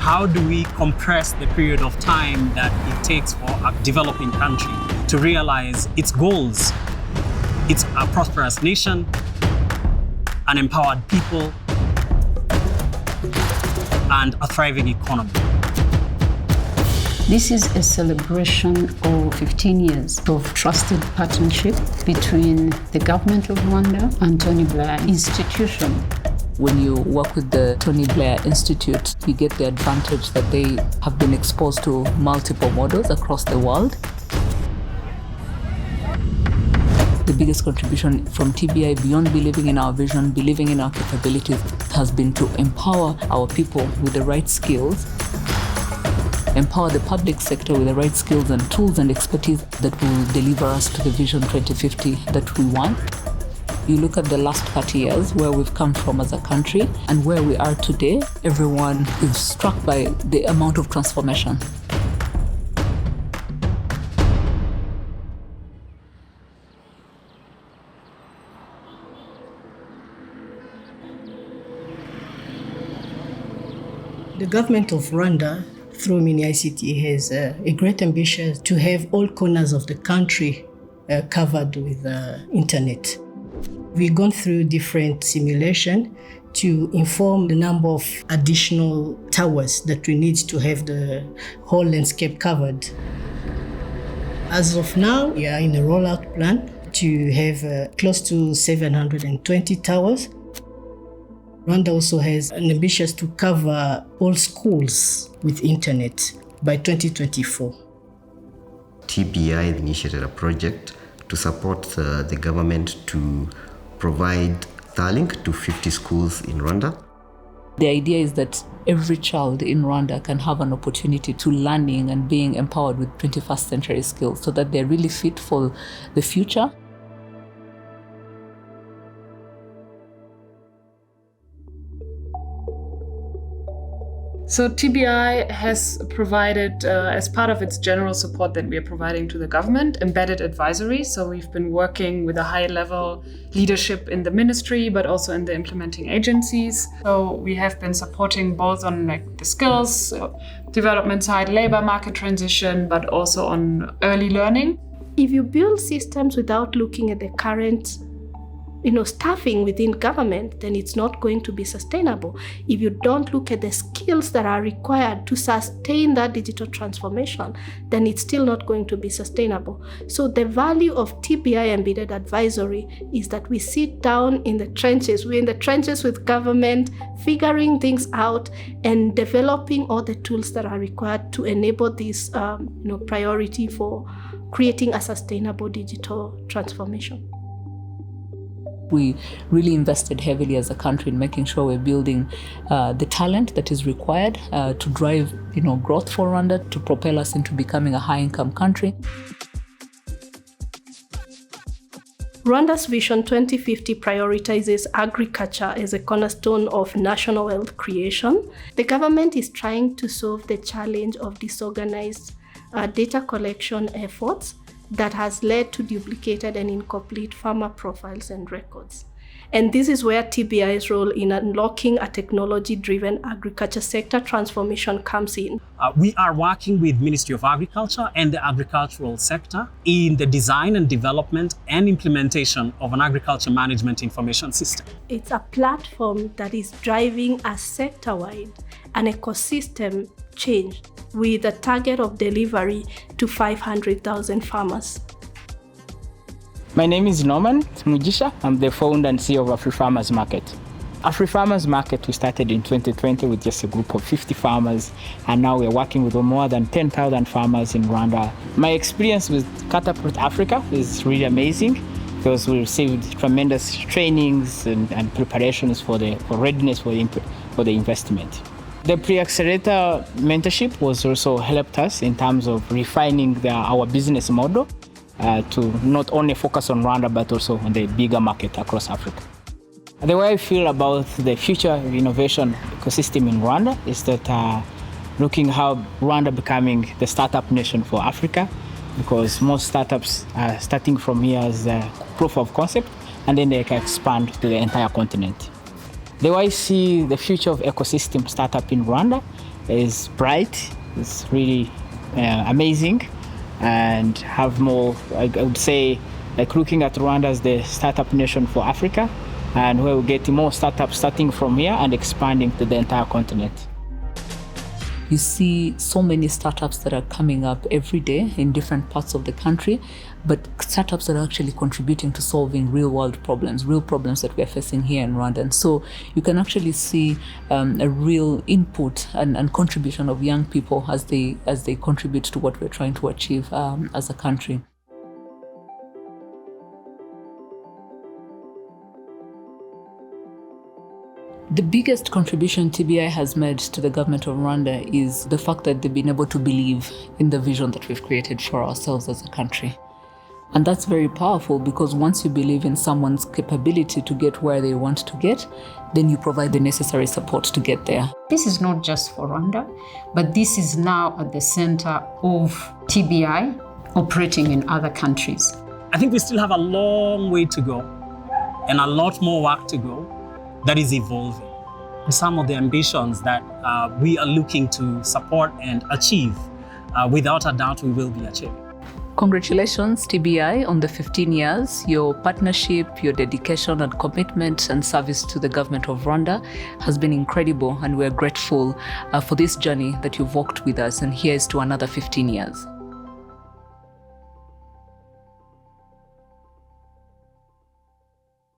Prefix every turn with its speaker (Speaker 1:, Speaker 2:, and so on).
Speaker 1: how do we compress the period of time that it takes for a developing country to realize its goals? It's a prosperous nation, an empowered people, and a thriving economy.
Speaker 2: This is a celebration of 15 years of trusted partnership between the government of Rwanda and Tony Blair Institute.
Speaker 3: When you work with the Tony Blair Institute, you get the advantage that they have been exposed to multiple models across the world. The biggest contribution from TBI, beyond believing in our vision, believing in our capabilities, has been to empower our people with the right skills, empower the public sector with the right skills and tools and expertise that will deliver us to the Vision 2050 that we want. You look at the last 30 years, where we've come from as a country and where we are today, everyone is struck by the amount of transformation.
Speaker 4: The government of Rwanda, through Mini ICT, has a great ambition to have all corners of the country covered with internet. We've gone through different simulation to inform the number of additional towers that we need to have the whole landscape covered. As of now, we are in a rollout plan to have close to 720 towers. Rwanda also has an ambition to cover all schools with internet by 2024.
Speaker 5: TBI initiated a project to support the government to provide Starlink to 50 schools in Rwanda.
Speaker 3: The idea is that every child in Rwanda can have an opportunity to learning and being empowered with 21st century skills so that they're really fit for the future.
Speaker 6: So TBI has provided, as part of its general support that we are providing to the government, embedded advisory. So we've been working with a high-level leadership in the ministry, but also in the implementing agencies. So we have been supporting both on the skills development side, labor market transition, but also on early learning.
Speaker 7: If you build systems without looking at the current staffing within government, then it's not going to be sustainable. If you don't look at the skills that are required to sustain that digital transformation, then it's still not going to be sustainable. So the value of TBI embedded advisory is that we sit down in the trenches. We're in the trenches with government, figuring things out and developing all the tools that are required to enable this priority for creating a sustainable digital transformation.
Speaker 3: We really invested heavily as a country in making sure we're building the talent that is required to drive growth for Rwanda, to propel us into becoming a high-income country.
Speaker 7: Rwanda's Vision 2050 prioritizes agriculture as a cornerstone of national wealth creation. The government is trying to solve the challenge of disorganized data collection efforts that has led to duplicated and incomplete farmer profiles and records. And this is where TBI's role in unlocking a technology-driven agriculture sector transformation comes in.
Speaker 1: We are working with Ministry of Agriculture and the agricultural sector in the design and development and implementation of an agriculture management information system.
Speaker 7: It's a platform that is driving a sector-wide, an ecosystem change with a target of delivery to 500,000 farmers.
Speaker 8: My name is Norman Mugisha. I'm the founder and CEO of AfriFarmers Market. AfriFarmers Market, we started in 2020 with just a group of 50 farmers, and now we're working with more than 10,000 farmers in Rwanda. My experience with Catapult Africa is really amazing because we received tremendous trainings and preparations for readiness for the investment. The pre-accelerator mentorship was also helped us in terms of refining our business model to not only focus on Rwanda, but also on the bigger market across Africa. The way I feel about the future of innovation ecosystem in Rwanda is that looking how Rwanda becoming the startup nation for Africa, because most startups are starting from here as a proof of concept, and then they can expand to the entire continent. The way I see the future of ecosystem startup in Rwanda is bright, it's really amazing, and have more, I would say, like looking at Rwanda as the startup nation for Africa, and where we're getting more startups starting from here and expanding to the entire continent.
Speaker 3: You see so many startups that are coming up every day in different parts of the country, but startups that are actually contributing to solving real world problems, real problems that we're facing here in Rwanda. And so you can actually see a real input and contribution of young people as they contribute to what we're trying to achieve as a country. The biggest contribution TBI has made to the government of Rwanda is the fact that they've been able to believe in the vision that we've created for ourselves as a country. And that's very powerful, because once you believe in someone's capability to get where they want to get, then you provide the necessary support to get there.
Speaker 2: This is not just for Rwanda, but this is now at the center of TBI operating in other countries.
Speaker 1: I think we still have a long way to go and a lot more work to go that is evolving. Some of the ambitions that we are looking to support and achieve, without a doubt, we will be achieving.
Speaker 3: Congratulations, TBI, on the 15 years. Your partnership, your dedication and commitment and service to the government of Rwanda has been incredible, and we're grateful for this journey that you've walked with us, and here's to another 15 years.